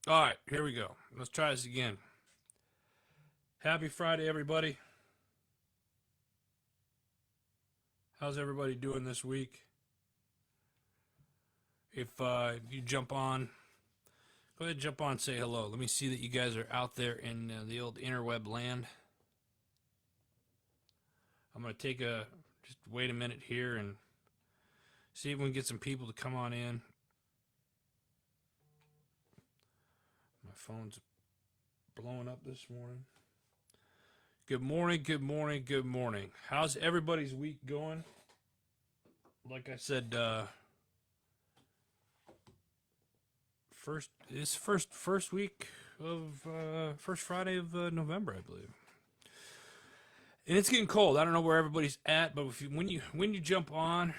All right, here we go. Let's try this again. Happy Friday, everybody. How's everybody doing this week? If you jump on, go ahead and jump on and say hello. Let me see that you guys are out there in the old interweb land. I'm going to just wait a minute here and see if we can get some people to come on in. My phone's blowing up this morning. Good morning, good morning, good morning. How's everybody's week going? Like I said, first week of first Friday of November, I believe. And it's getting cold. I don't know where everybody's at, but when you jump on,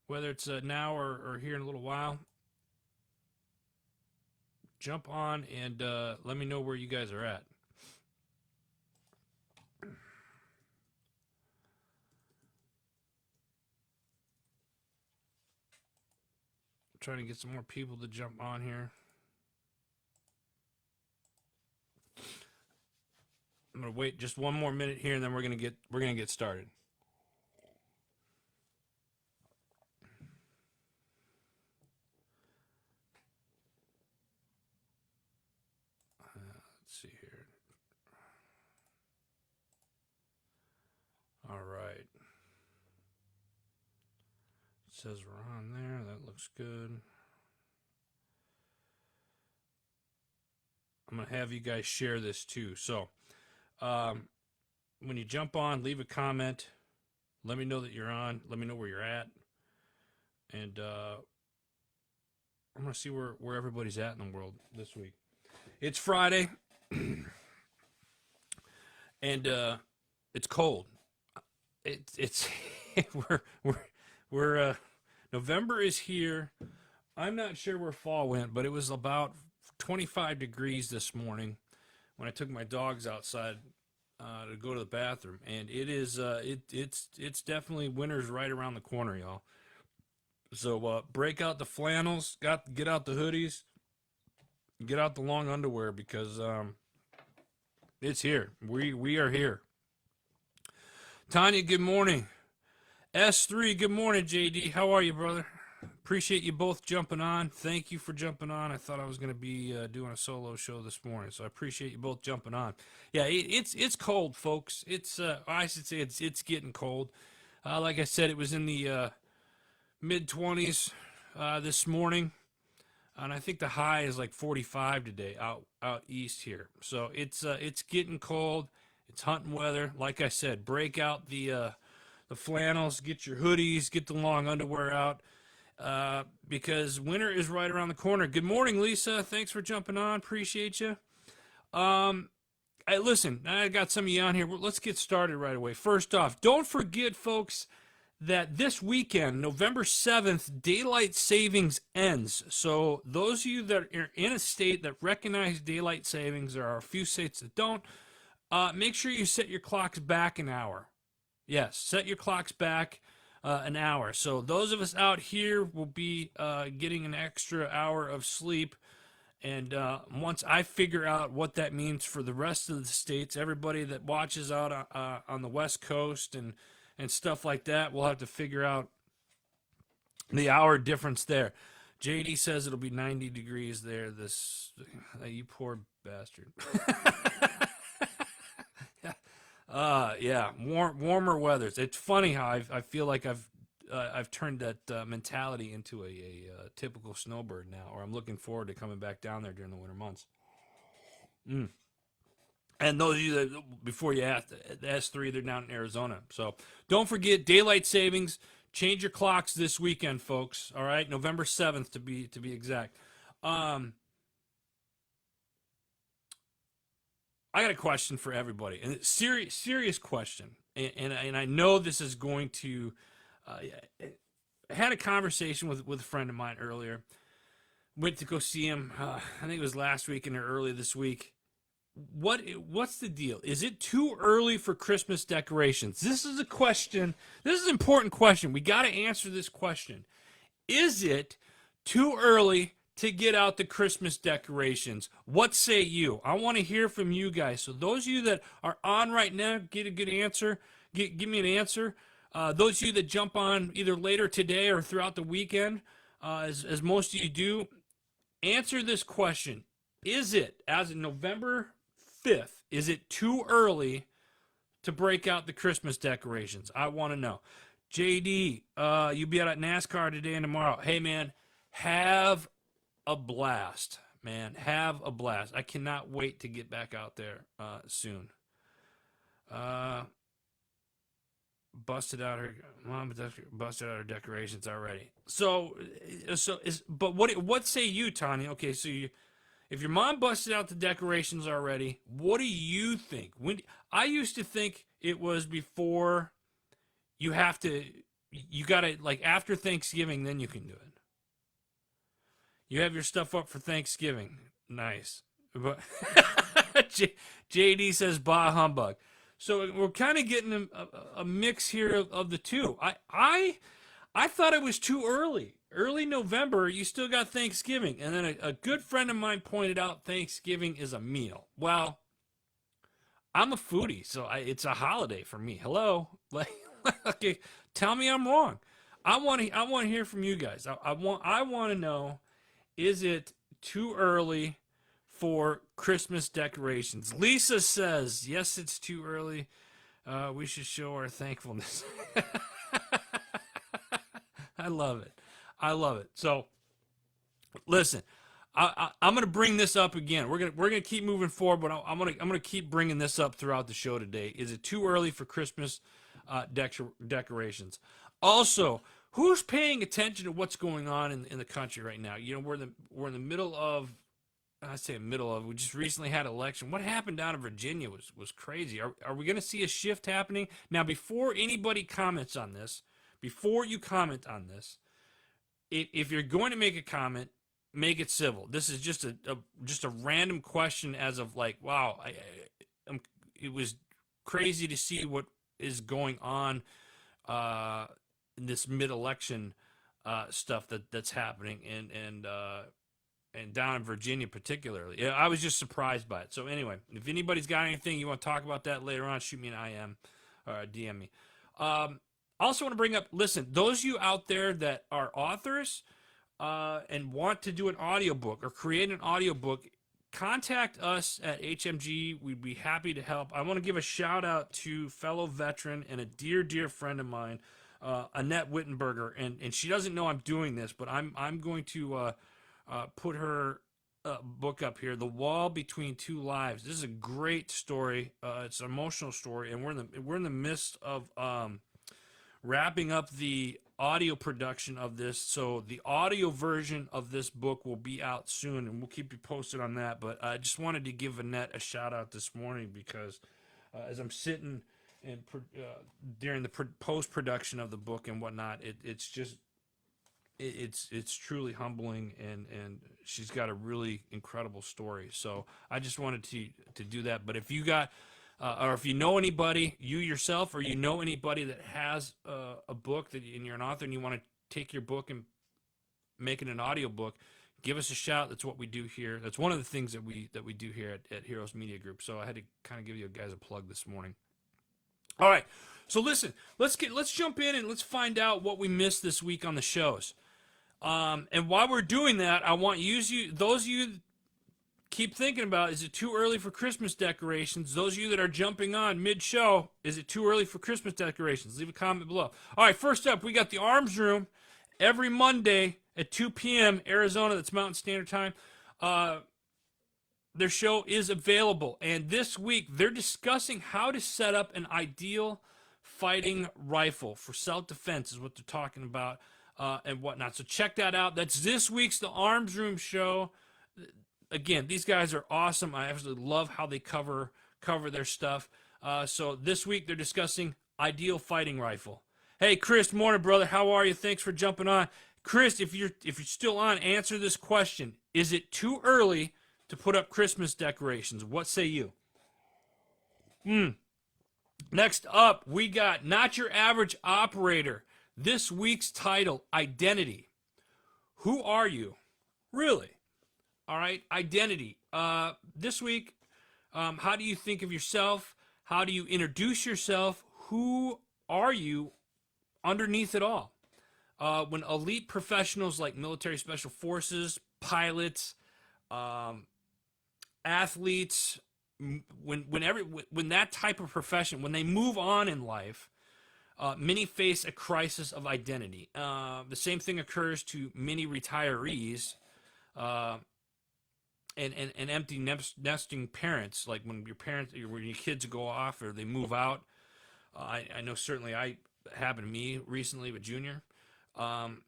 whether it's now or here in a little while, jump on and let me know where you guys are at. Trying to get some more people to jump on here. I'm gonna wait just one more minute here, and then we're gonna get started. Let's see here. All right. It says we're on there. That looks good. I'm gonna have you guys share this too. So, when you jump on, leave a comment. Let me know that you're on. Let me know where you're at, and I'm gonna see where everybody's at in the world this week. It's Friday, and it's cold. It's we're November is here. I'm not sure where fall went, but it was about 25 degrees this morning when I took my dogs outside to go to the bathroom, and it is it's definitely winter's right around the corner, y'all. So break out the flannels, get out the hoodies, get out the long underwear because it's here. We are here. Tanya, good morning. S3, good morning, JD. How are you, brother? Appreciate you both jumping on. Thank you for jumping on. I thought I was going to be doing a solo show this morning, so I appreciate you both jumping on. Yeah, it's cold, folks. I should say it's getting cold. Like I said, it was in the mid 20s this morning, and I think the high is like 45 today out east here. So it's getting cold. It's hunting weather. Like I said, break out the flannels, get your hoodies, get the long underwear out. Because winter is right around the corner. Good morning, Lisa. Thanks for jumping on. Appreciate you. Listen, I got some of you on here. Let's get started right away. First off, don't forget, folks, that this weekend, November 7th, daylight savings ends. So those of you that are in a state that recognize daylight savings, there are a few states that don't, make sure you set your clocks back an hour. Yes, set your clocks back an hour. So those of us out here will be getting an extra hour of sleep. And once I figure out what that means for the rest of the states, everybody that watches out on the West Coast and stuff like that, we'll have to figure out the hour difference there. JD says it'll be 90 degrees there. You poor bastard. Yeah, warmer weathers. It's funny how I feel like I've turned that mentality into a typical snowbird now, or I'm looking forward to coming back down there during the winter months. And those of you that, before you asked, the S3, they're down in Arizona. So don't forget daylight savings. Change your clocks this weekend, folks. All right, November 7th to be exact. I got a question for everybody, and it's serious question, and I know this is going to. I had a conversation with a friend of mine earlier. Went to go see him. I think it was last week or early this week. What's the deal? Is it too early for Christmas decorations? This is a question. This is an important question. We got to answer this question. Is it too early to get out the Christmas decorations? What say you? I want to hear from you guys. So those of you that are on right now, get a good answer. Give me an answer. Those of you that jump on either later today or throughout the weekend, as most of you do, answer this question. Is it, as of November 5th, is it too early to break out the Christmas decorations? I want to know. JD, you'll be out at NASCAR today and tomorrow. Hey, man, have a blast, man. Have a blast. I cannot wait to get back out there soon. Busted out her mom busted out her decorations already. But what say you, Tanya? Okay, so if your mom busted out the decorations already, what do you think? I used to think it was before you gotta, like, after Thanksgiving, then you can do it. You have your stuff up for Thanksgiving. Nice. But JD says, bah humbug. So we're kind of getting a mix here of the two. I thought it was too early. Early November, you still got Thanksgiving. And then a good friend of mine pointed out Thanksgiving is a meal. Well, I'm a foodie, so it's a holiday for me. Hello? Okay, tell me I'm wrong. I want to hear from you guys. I want to know, is it too early for Christmas decorations? Lisa says, yes, it's too early. We should show our thankfulness. I love it. I love it. So, listen, I'm going to bring this up again. We're gonna keep moving forward, but I'm gonna keep bringing this up throughout the show today. Is it too early for Christmas decorations? Also, who's paying attention to what's going on in the country right now? You know, we're in the middle of. We just recently had an election. What happened down in Virginia was crazy. Are we going to see a shift happening? Now, before anybody comments on this, before you comment on this, if you're going to make a comment, make it civil. This is just a random question as of like, wow, it was crazy to see what is going on in this mid-election stuff that's happening and down in Virginia particularly. Yeah, I was just surprised by it. So anyway, if anybody's got anything you want to talk about that later on, shoot me an IM or DM me. Also want to bring up, listen, those of you out there that are authors and want to do an audiobook or create an audiobook, contact us at HMG. We'd be happy to help. I want to give a shout out to fellow veteran and a dear, dear friend of mine, Annette Wittenberger. And she doesn't know I'm doing this, but I'm going to put her book up here, The Wall Between Two Lives. This is a great story. It's an emotional story, and we're in the midst of wrapping up the audio production of this. So the audio version of this book will be out soon, and we'll keep you posted on that. But I just wanted to give Annette a shout out this morning because as I'm sitting and during the post production of the book and whatnot, it's just. It's truly humbling, and she's got a really incredible story. So I just wanted to do that. But if you got, or if you know anybody, you yourself, or you know anybody that has a book and you're an author and you want to take your book and make it an audio book, give us a shout. That's what we do here. That's one of the things that we do here at Heroes Media Group. So I had to kind of give you guys a plug this morning. All right. So listen, let's jump in and let's find out what we missed this week on the shows. And while we're doing that, I want those of you keep thinking about, is it too early for Christmas decorations? Those of you that are jumping on mid-show, is it too early for Christmas decorations? Leave a comment below. All right, first up, we got the Arms Room every Monday at 2 p.m. Arizona. That's Mountain Standard Time. Their show is available. And this week, they're discussing how to set up an ideal fighting rifle for self-defense is what they're talking about. And whatnot. So check that out. That's this week's The Arms Room Show. Again, these guys are awesome. I absolutely love how they cover their stuff. So this week they're discussing ideal fighting rifle. Hey, Chris, morning, brother. How are you? Thanks for jumping on. Chris, if you're still on, answer this question. Is it too early to put up Christmas decorations? What say you? Next up, we got Not Your Average Operator. This week's title, Identity. Who are you? Really? All right. Identity. This week, how do you think of yourself? How do you introduce yourself? Who are you underneath it all? When elite professionals like military special forces, pilots, um, athletes, when that type of profession, when they move on in life, many face a crisis of identity. The same thing occurs to many retirees uh, and empty nesting parents. Like when when your kids go off or they move out. I know certainly I happened to me recently with Junior. Um,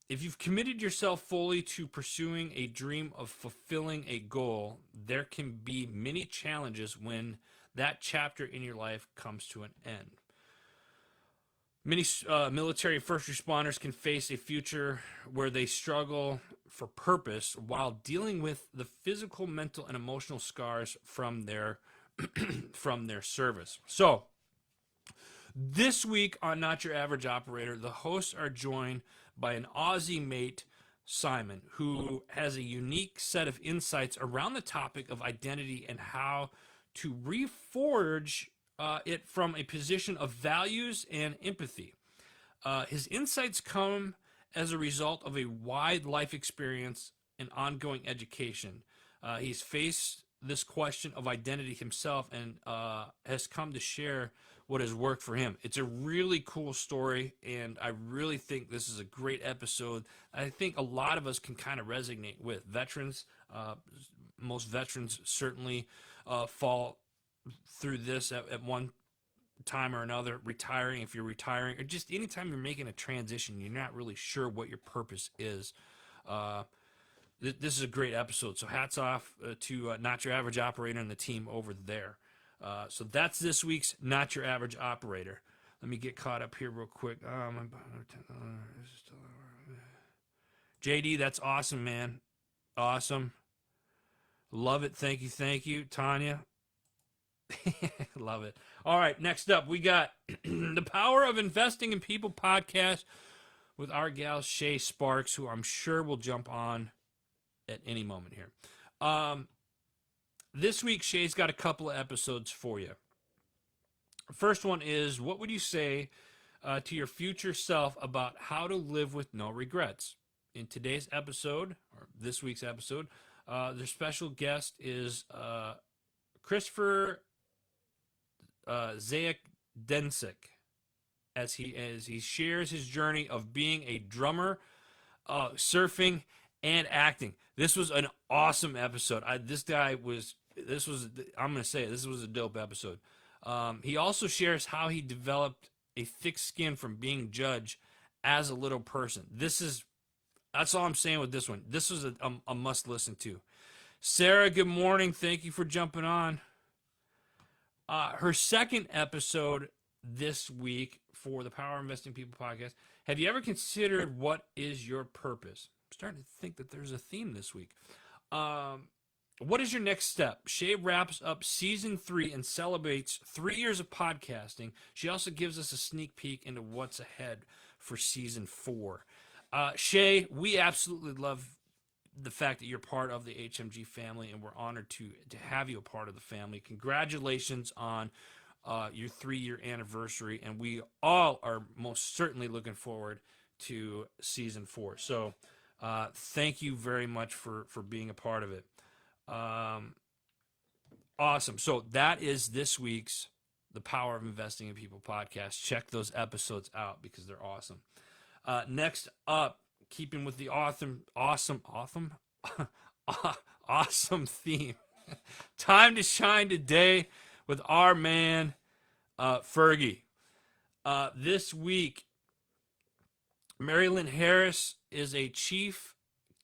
if you've committed yourself fully to pursuing a dream of fulfilling a goal, there can be many challenges when that chapter in your life comes to an end. Many military first responders can face a future where they struggle for purpose while dealing with the physical, mental, and emotional scars from their from their service. So, this week on Not Your Average Operator, the hosts are joined by an Aussie mate, Simon, who has a unique set of insights around the topic of identity and how to reforge it from a position of values and empathy. His insights come as a result of a wide life experience and ongoing education. He's faced this question of identity himself and has come to share what has worked for him. It's a really cool story, and I really think this is a great episode. I think a lot of us can kind of resonate with veterans. Most veterans certainly fall through this at one time or another, retiring, if you're retiring, or just anytime you're making a transition, you're not really sure what your purpose is. This is a great episode, so hats off to Not Your Average Operator and the team over there. So that's this week's Not Your Average Operator. Let me get caught up here real quick. JD, that's awesome, man. Awesome. Love it. Thank you, Tanya. Love it. All right, next up, we got the Power of Investing in People podcast with our gal Shay Sparks, who I'm sure will jump on at any moment here. This week, Shay's got a couple of episodes for you. First one is, what would you say to your future self about how to live with no regrets? In today's episode, or this week's episode, their special guest is Christopher Zayek Densik, as he shares his journey of being a drummer, surfing, and acting. This was an awesome episode. I'm going to say it, this was a dope episode. He also shares how he developed a thick skin from being judged as a little person. That's all I'm saying with this one. This was a must listen to. Sarah, good morning. Thank you for jumping on. Her second episode this week for the Power of Investing People podcast. Have you ever considered what is your purpose? I'm starting to think that there's a theme this week. What is your next step? Shay wraps up season 3 and celebrates 3 years of podcasting. She also gives us a sneak peek into what's ahead for season 4. Shay, we absolutely love the fact that you're part of the HMG family, and we're honored to have you a part of the family. Congratulations on your 3-year anniversary, and we all are most certainly looking forward to season 4. So thank you very much for being a part of it. Awesome. So that is this week's The Power of Investing in People podcast. Check those episodes out because they're awesome. Next up, keeping with the awesome theme. Time to shine today with our man, Fergie. This week, Marilyn Harris is a chief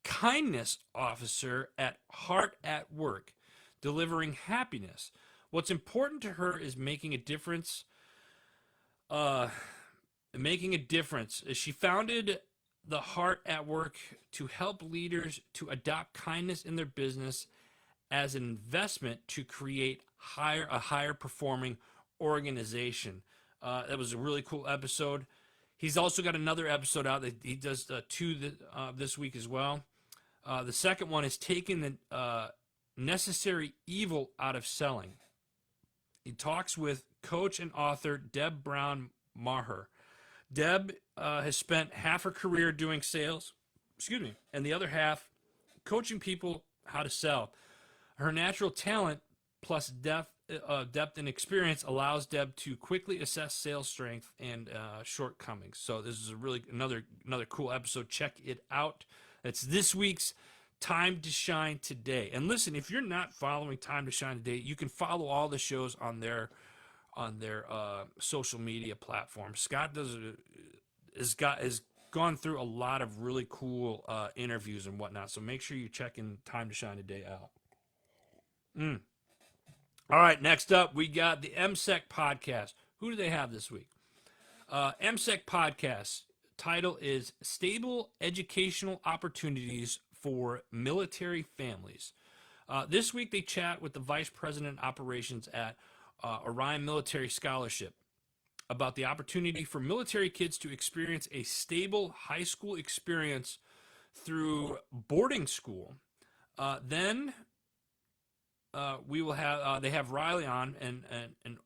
kindness officer at Heart at Work, delivering happiness. What's important to her is making a difference. She founded the Heart at Work to help leaders to adopt kindness in their business as an investment to create a higher performing organization. That was a really cool episode. He's also got another episode out that he does 2 this week as well. The second one is taking the necessary evil out of selling. He talks with coach and author Deb Brown Maher. Deb has spent half her career doing sales, and the other half coaching people how to sell. Her natural talent plus depth and experience allows Deb to quickly assess sales strength and shortcomings. So this is a really another cool episode. Check it out. That's this week's Time to Shine Today. And listen, if you're not following Time to Shine Today, you can follow all the shows on their social media platforms. Scott has gone through a lot of really cool interviews and whatnot. So make sure you check in Time to Shine Today out. All right, next up, we got the MSEC podcast. Who do they have this week? MSEC podcast title is Stable Educational Opportunities for Military Families. This week, they chat with the Vice President Operations at Orion Military Scholarship about the opportunity for military kids to experience a stable high school experience through boarding school. Then we will have they have Riley on, and an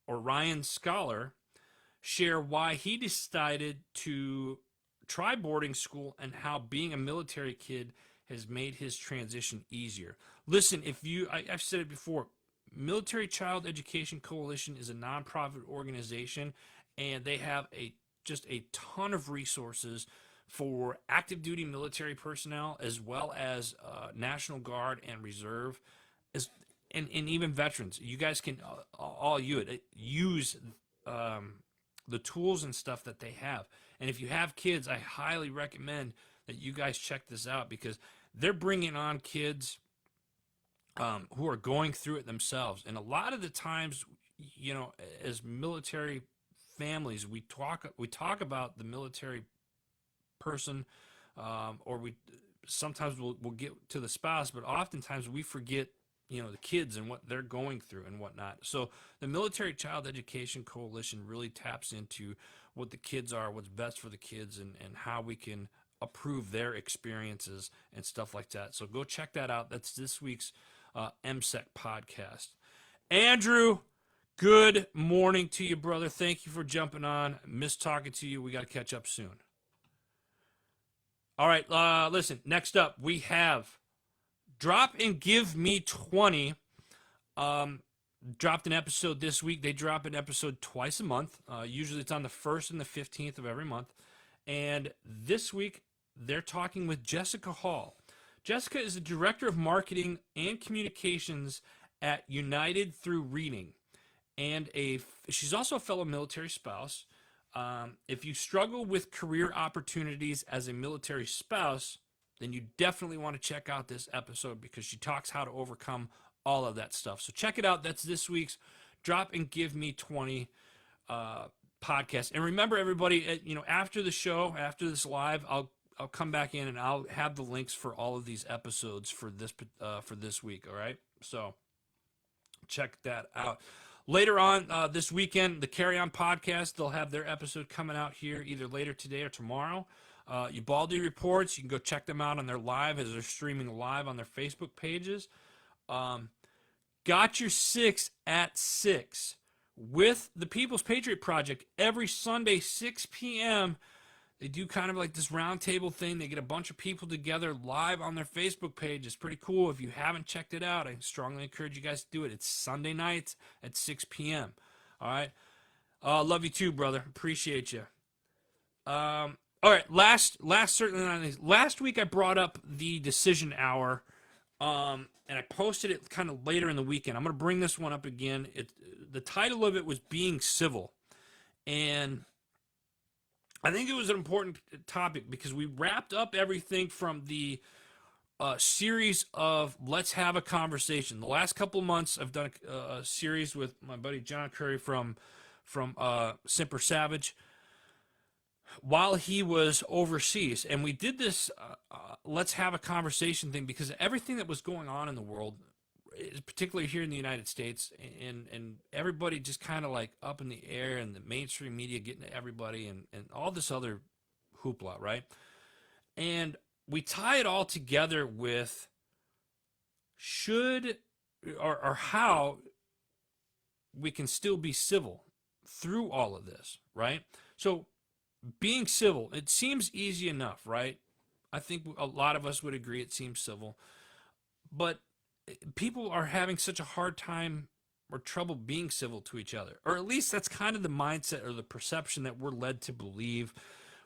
Orion scholar share why he decided to try boarding school and how being a military kid has made his transition easier. Listen, I've said it before, Military Child Education Coalition is a nonprofit organization, and they have just a ton of resources for active duty military personnel, as well as National Guard and Reserve, and even veterans. You guys can all use the tools and stuff that they have. And if you have kids, I highly recommend that you guys check this out, because they're bringing on kids who are going through it themselves. And a lot of the times, as military families, we talk about the military person, or sometimes we'll get to the spouse, but oftentimes we forget the kids and what they're going through and whatnot. So the Military Child Education Coalition really taps into what the kids are, what's best for the kids, and how we can approve their experiences and stuff like that. So go check that out. That's this week's MSEC podcast. Andrew, good morning to you, brother. Thank you for jumping on. Miss talking to you. We got to catch up soon. All right, listen, next up we have Drop and Give Me 20. Dropped an episode this week. They drop an episode twice a month. Usually it's on the 1st and the 15th of every month. And this week they're talking with Jessica Hall. Jessica is the Director of Marketing and Communications at United Through Reading. And she's also a fellow military spouse. If you struggle with career opportunities as a military spouse, then you definitely want to check out this episode, because she talks how to overcome all of that stuff. So check it out. That's this week's Drop and Give Me 20 podcast. And remember, everybody, after the show, after this live, I'll come back in and I'll have the links for all of these episodes for this week. All right, so check that out. Later on this weekend, the Carry On podcast, they'll have their episode coming out here either later today or tomorrow. Ubaldi Reports, you can go check them out on their live, as they're streaming live on their Facebook pages. Got Your Six at 6 with the People's Patriot Project every Sunday, 6 p.m. They do kind of like this roundtable thing. They get a bunch of people together live on their Facebook page. It's pretty cool. If you haven't checked it out, I strongly encourage you guys to do it. It's Sunday nights at 6 p.m. All right. Love you too, brother. Appreciate you. All right. Last certainly not least. Last week I brought up the decision hour, and I posted it kind of later in the weekend. I'm going to bring this one up again. The title of it was Being Civil, and I think it was an important topic because we wrapped up everything from the series of Let's Have a Conversation. The last couple of months, I've done a series with my buddy John Curry from Semper Savage while he was overseas. And we did this Let's Have a Conversation thing because everything that was going on in the world, particularly here in the United States, and everybody just kind of like up in the air, and the mainstream media getting to everybody, and all this other hoopla, right? And we tie it all together with should or how we can still be civil through all of this, right? So being civil, it seems easy enough, right? I think a lot of us would agree it seems civil, but people are having such a hard time or trouble being civil to each other, or at least that's kind of the mindset or the perception that we're led to believe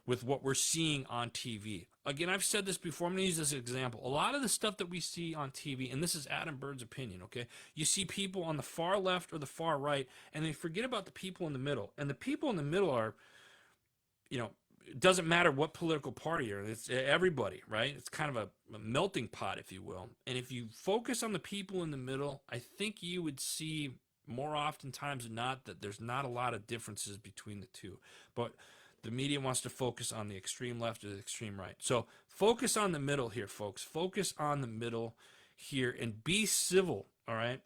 with what we're seeing on TV. Again, I've said this before. I'm going to use this example. A lot of the stuff that we see on TV, and this is Adam Bird's opinion, okay? You see people on the far left or the far right, and they forget about the people in the middle. And the people in the middle are, it doesn't matter what political party you're in. It's everybody, right? It's kind of a melting pot, if you will. And if you focus on the people in the middle, I think you would see more oftentimes than not that there's not a lot of differences between the two. But the media wants to focus on the extreme left or the extreme right. So focus on the middle here, folks. Focus on the middle here and be civil, all right?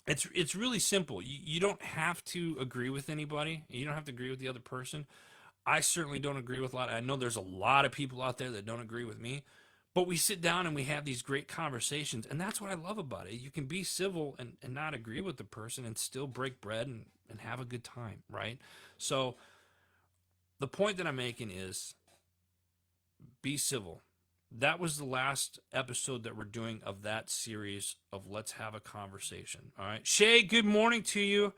It's really simple. You don't have to agree with anybody. You don't have to agree with the other person. I certainly don't agree with a lot. I know there's a lot of people out there that don't agree with me, but we sit down and we have these great conversations, and that's what I love about it. You can be civil and not agree with the person and still break bread and have a good time, right? So the point that I'm making is be civil. That was the last episode that we're doing of that series of Let's Have a Conversation. All right. Shay, good morning to you.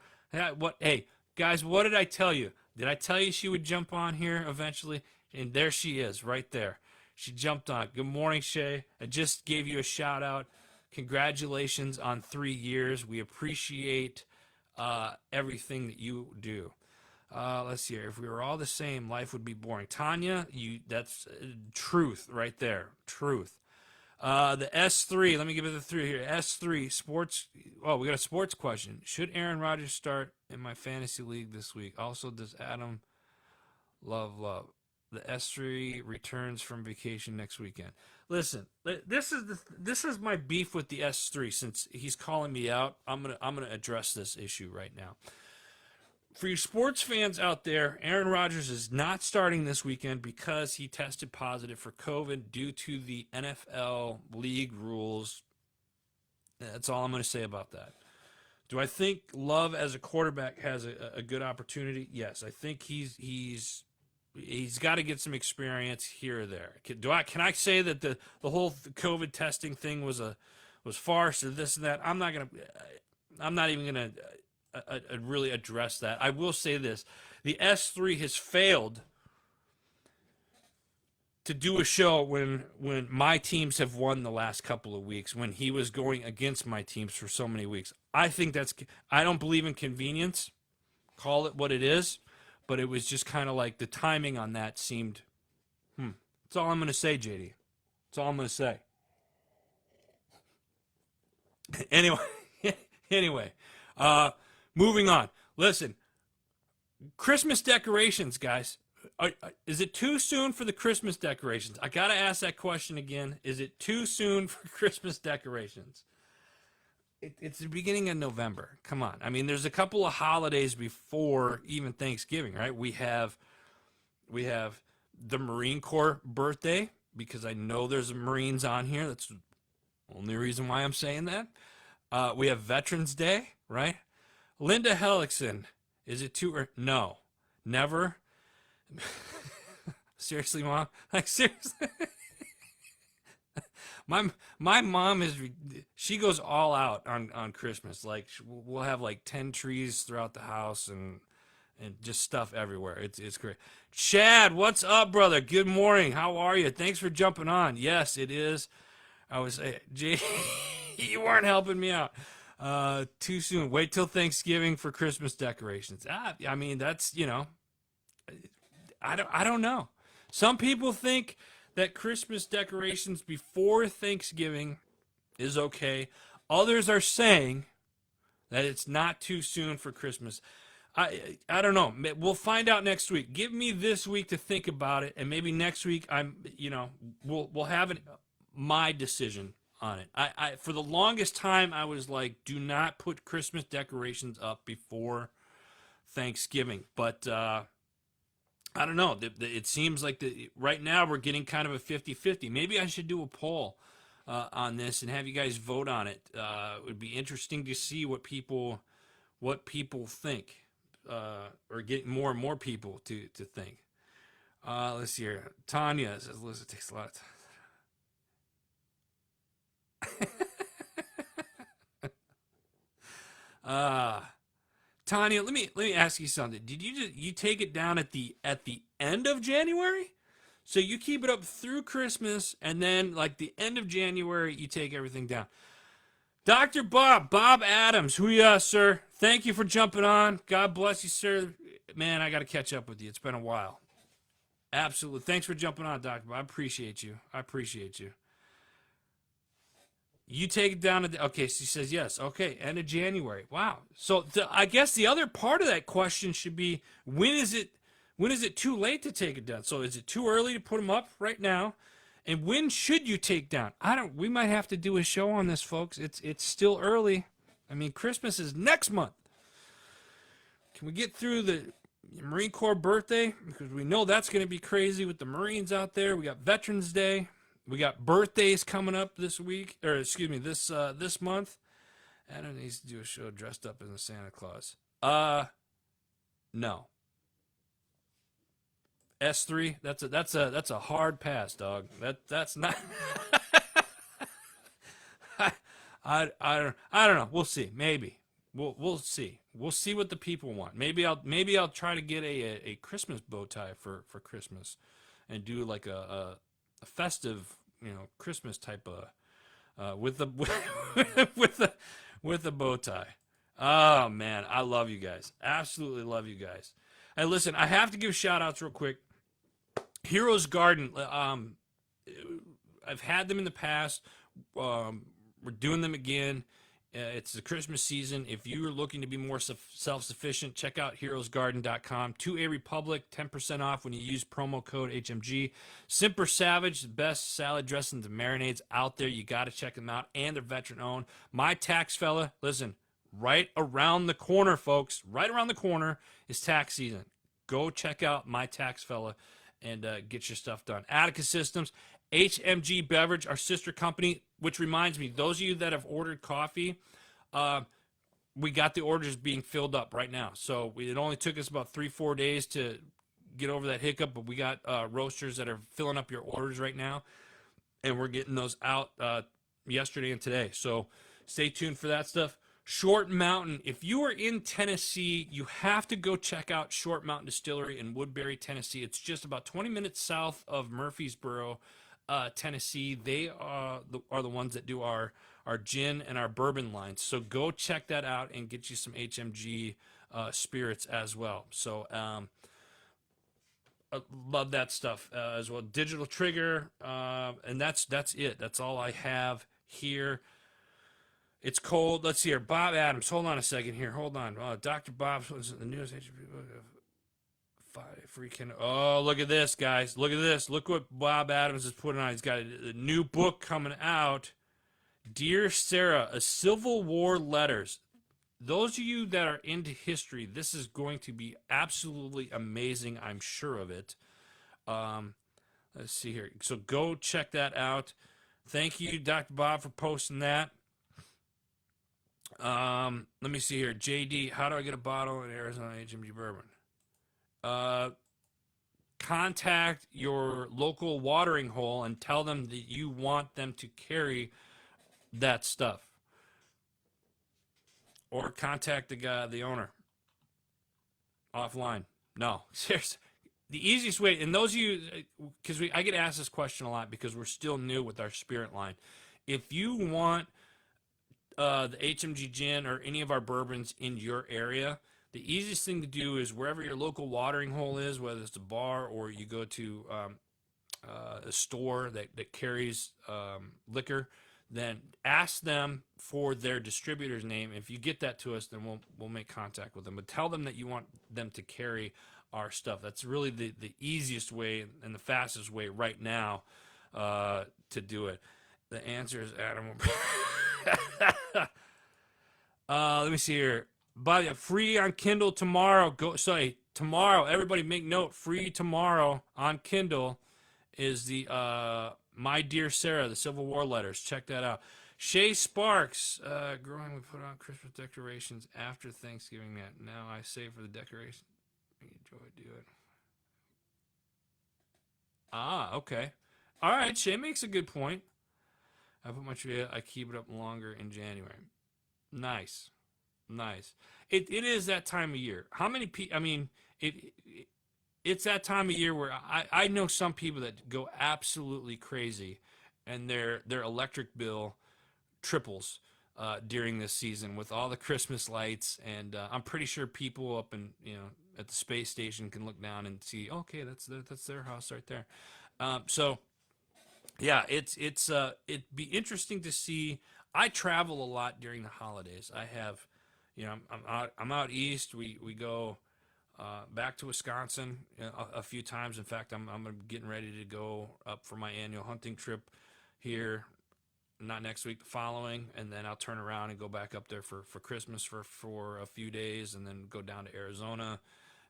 Hey, guys, what did I tell you? Did I tell you she would jump on here eventually? And there she is right there. She jumped on. Good morning, Shay. I just gave you a shout out. Congratulations on 3 years. We appreciate everything that you do. Let's see here. If we were all the same, life would be boring. Tanya, that's truth right there. Truth. The S3, let me give it the 3 here. S3, sports. Oh, we got a sports question. Should Aaron Rodgers start in my fantasy league this week? Also, does Adam love? The S3 returns from vacation next weekend. Listen, this is my beef with the S3 since he's calling me out. I'm gonna address this issue right now. For you sports fans out there, Aaron Rodgers is not starting this weekend because he tested positive for COVID due to the NFL league rules. That's all I'm going to say about that. Do I think Love as a quarterback has a good opportunity? Yes, I think he's got to get some experience here or there. Can I say that the whole COVID testing thing was farce or this and that? I'm not even gonna really address that. I will say this. The S3 has failed to do a show when my teams have won the last couple of weeks, when he was going against my teams for so many weeks. I don't believe in convenience. Call it what it is. But it was just kind of like the timing on that seemed, That's all I'm going to say, JD. That's all I'm going to say. Anyway, moving on. Listen, Christmas decorations, guys. Is it too soon for the Christmas decorations? I got to ask that question again. Is it too soon for Christmas decorations? It's the beginning of November. Come on. I mean, there's a couple of holidays before even Thanksgiving, right? We have the Marine Corps birthday, because I know there's Marines on here. That's the only reason why I'm saying that. We have Veterans Day, right? Linda Hellickson, is it too early? No, never. Seriously, Mom? Like, seriously? My mom she goes all out on Christmas. Like, we'll have like 10 trees throughout the house and just stuff everywhere. It's great. Chad, what's up, brother? Good morning. How are you? Thanks for jumping on. Yes, it is. I was Jay, you weren't helping me out. Too soon. Wait till Thanksgiving for Christmas decorations. I mean, that's, I don't know. Some people think that Christmas decorations before Thanksgiving is okay. Others are saying that it's not too soon for Christmas. I don't know. We'll find out next week. Give me this week to think about it, and maybe next week we'll have my decision on it. I for the longest time I was like, do not put Christmas decorations up before Thanksgiving, but I don't know. It seems like right now we're getting kind of a 50-50. Maybe I should do a poll on this and have you guys vote on it. It would be interesting to see what people think, or get more and more people to think. Let's see here. Tanya says, "Listen, it takes a lot of time." uh, Tanya, let me ask you something. Did you take it down at the end of January? So you keep it up through Christmas, and then like the end of January, you take everything down. Dr. Bob Adams, who ya, sir? Thank you for jumping on. God bless you, sir. Man, I got to catch up with you. It's been a while. Absolutely. Thanks for jumping on, Dr. Bob. I appreciate you. I appreciate you. You take it down to okay. So he says yes. Okay, end of January. Wow. So I guess the other part of that question should be when is it too late to take it down? So is it too early to put them up right now? And when should you take down? I don't. We might have to do a show on this, folks. It's still early. I mean, Christmas is next month. Can we get through the Marine Corps birthday? Because we know that's going to be crazy with the Marines out there. We got Veterans Day. We got birthdays coming up this week, or excuse me, this month. Adam needs to do a show dressed up as a Santa Claus. No. S3. That's a hard pass, dog. That's not. I don't know. We'll see. Maybe we'll see. We'll see what the people want. Maybe I'll try to get a Christmas bow tie for Christmas, and do like a festive, Christmas type of with the with the bow tie. Oh man, I love you guys. Absolutely love you guys. Hey, listen, I have to give shout outs real quick. Heroes Garden. I've had them in the past. We're doing them again. It's the Christmas season. If you're looking to be more self-sufficient, check out heroesgarden.com. 2A Republic, 10% off when you use promo code HMG. Simper Savage, the best salad dressings and marinades out there. You got to check them out, and they're veteran-owned. My Tax Fella, listen, right around the corner, folks. Right around the corner is tax season. Go check out My Tax Fella and get your stuff done. Atticus Systems, HMG Beverage, our sister company, which reminds me, those of you that have ordered coffee, we got the orders being filled up right now. So it only took us about 3-4 days to get over that hiccup, but we got roasters that are filling up your orders right now, and we're getting those out yesterday and today. So stay tuned for that stuff. Short Mountain. If you are in Tennessee, you have to go check out Short Mountain Distillery in Woodbury, Tennessee. It's just about 20 minutes south of Murfreesboro, Tennessee. They are the ones that do our gin and our bourbon lines. So go check that out and get you some HMG spirits as well. So I love that stuff as well. Digital Trigger, and that's it. That's all I have here. It's cold. Let's see here. Bob Adams. Hold on a second here. Hold on. Dr. Bob, the newest freaking. Oh, look at this, guys. Look at this. Look what Bob Adams is putting on. He's got a new book coming out. Dear Sarah, a Civil War Letters. Those of you that are into history, this is going to be absolutely amazing. I'm sure of it. Let's see here. So go check that out. Thank you, Dr. Bob, for posting that. Let me see here. JD, how do I get a bottle of Arizona HMG bourbon? Contact your local watering hole and tell them that you want them to carry that stuff. Or contact the owner offline. No, seriously. The easiest way, and those of you, because I get asked this question a lot because we're still new with our spirit line. If you want the HMG gin or any of our bourbons in your area, the easiest thing to do is wherever your local watering hole is, whether it's a bar or you go to a store that carries liquor, then ask them for their distributor's name. If you get that to us, then we'll make contact with them. But tell them that you want them to carry our stuff. That's really the easiest way and the fastest way right now to do it. The answer is Adam. Let me see here. But free on Kindle tomorrow. Go. Sorry, tomorrow, everybody make note, free tomorrow on Kindle is the My Dear Sarah, the Civil War letters. Check that out. Shay Sparks, growing, we put on Christmas decorations after Thanksgiving. Now I save for the decoration. Enjoy, do it. Ah, okay. All right, Shay makes a good point. I put my tree, I keep it up longer in January. Nice. Nice. It is that time of year. How many people, I mean, it's that time of year where I know some people that go absolutely crazy and their electric bill triples during this season with all the Christmas lights, and I'm pretty sure people up in at the space station can look down and see, okay, that's their house right there. So yeah, it'd be interesting to see. I travel a lot during the holidays. I have, I'm out east. We go back to Wisconsin a few times. In fact, I'm getting ready to go up for my annual hunting trip here. Not next week, the following, and then I'll turn around and go back up there for Christmas for a few days, and then go down to Arizona,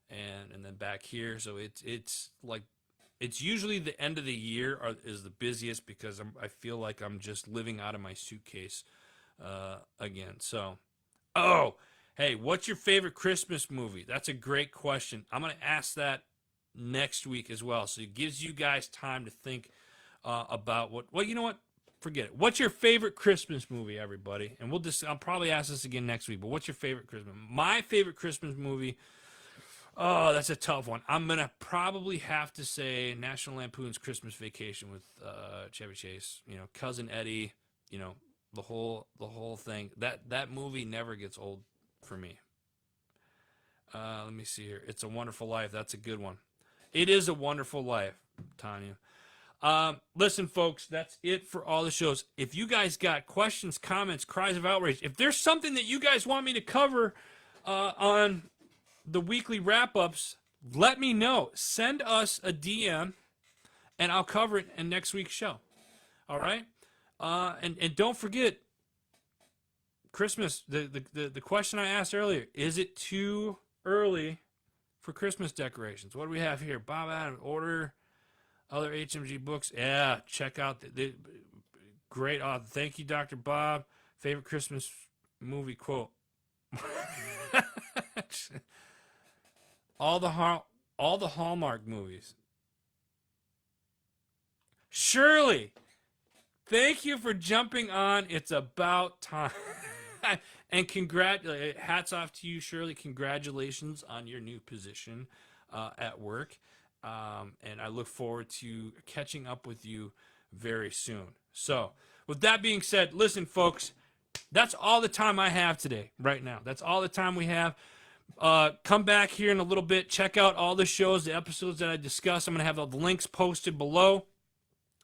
and then back here. So it's like it's usually the end of the year is the busiest because I feel like I'm just living out of my suitcase again. So, oh, hey, what's your favorite Christmas movie? That's a great question. I'm gonna ask that next week as well, so it gives you guys time to think about what. Well, you know what? Forget it. What's your favorite Christmas movie, everybody? And I'll probably ask this again next week, but what's your favorite Christmas? My favorite Christmas movie, oh, that's a tough one. I'm going to probably have to say National Lampoon's Christmas Vacation with Chevy Chase, Cousin Eddie, the whole thing. That movie never gets old for me. Let me see here. It's a Wonderful Life. That's a good one. It is a Wonderful Life, Tanya. Listen, folks, that's it for all the shows. If you guys got questions, comments, cries of outrage, if there's something that you guys want me to cover on the weekly wrap-ups, let me know. Send us a DM, and I'll cover it in next week's show. All right? And don't forget, Christmas, the question I asked earlier, is it too early for Christmas decorations? What do we have here? Bob Adams, order other HMG books. Yeah, check out the great author. Thank you, Dr. Bob. Favorite Christmas movie quote. all the Hallmark movies. Shirley, thank you for jumping on. It's about time. And hats off to you, Shirley. Congratulations on your new position at work. And I look forward to catching up with you very soon. So, with that being said, listen, folks, that's all the time I have today, right now. That's all the time we have. Come back here in a little bit. Check out all the shows, the episodes that I discussed. I'm going to have all the links posted below.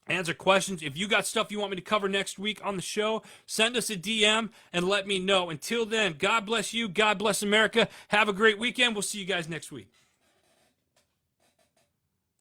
Answer questions. If you got stuff you want me to cover next week on the show, send us a DM and let me know. Until then, God bless you. God bless America. Have a great weekend. We'll see you guys next week.